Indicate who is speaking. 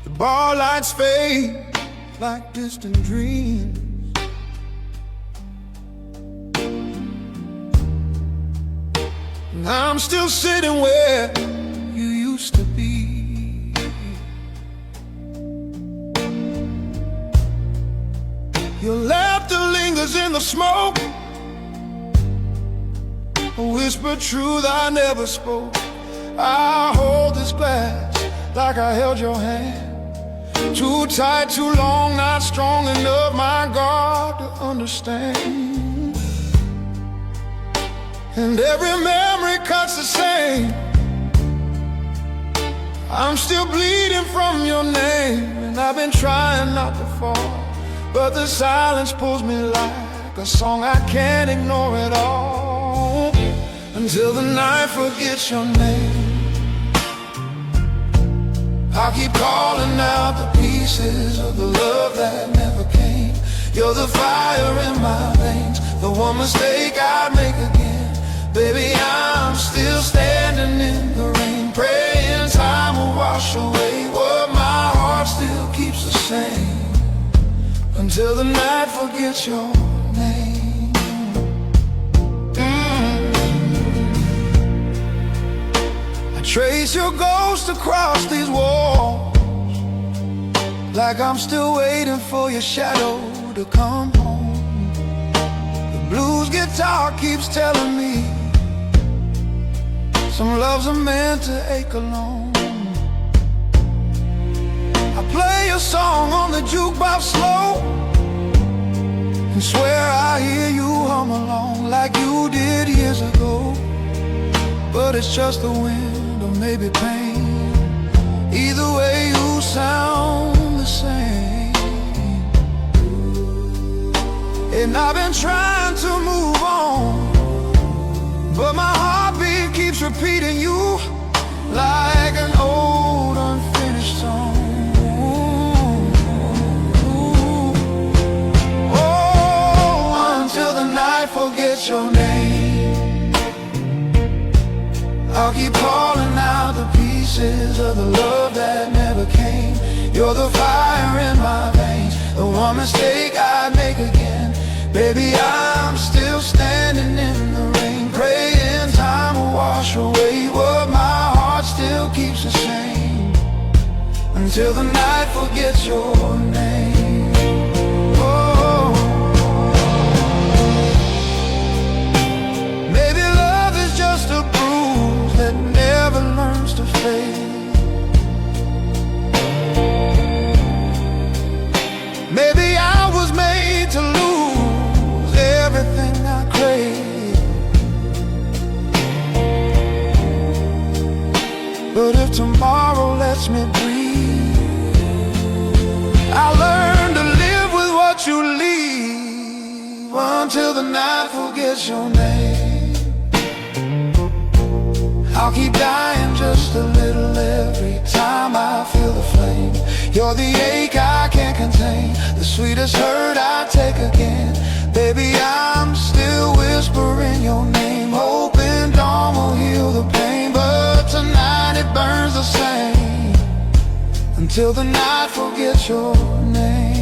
Speaker 1: The bar lights fade like distant dreams. And I'm still sitting where you used to be. Your laughter lingers in the smoke, a whispered truth I never spoke. I hold this glass like I held your hand. Too tight, too long, not strong enough, my God, to understand. And every memory cuts the same. I'm still bleeding from your name, and I've been trying not to fall, but the silence pulls me like a song I can't ignore at all. Until the night forgets your name, I'll keep calling out the pieces of the love that never came. You're the fire in my veins, the one mistake I'd make again. Baby, I'm still standing in the rain, praying time will wash away what my heart still keeps the same. Until the night forgets your name. I trace your ghost across these walls, like I'm still waiting for your shadow to come home. The blues guitar keeps telling me some loves are meant to ache alone. I play your song on the jukebox slow, and swear I hear you hum along like you did years ago. But it's just the wind or maybe pain. Either way you sound the same. And I've been trying to move on, but my heartbeat keeps repeating you like an old unfinished song. Oh, until the night forgets your name, I'll keep calling out the pieces of the love that never came. You're the fire in my veins, the one mistake I'd make again. Baby, I'm still standing in the rain, praying time will wash away what my heart still keeps the same. Until the night forgets your name. Oh, maybe love is just a bruise that never learns to fade. Maybe I was made to lose everything I crave. But if tomorrow lets me breathe, I'll learn to live with what you leave. Until the night forgets your name, I'll keep dying just a little every time I feel the flame. You're the ache I can't contain, the sweetest hurt I take again. Baby, I'm still whispering your name, hoping dawn will heal the pain. But tonight it burns the same, until the night forgets your name.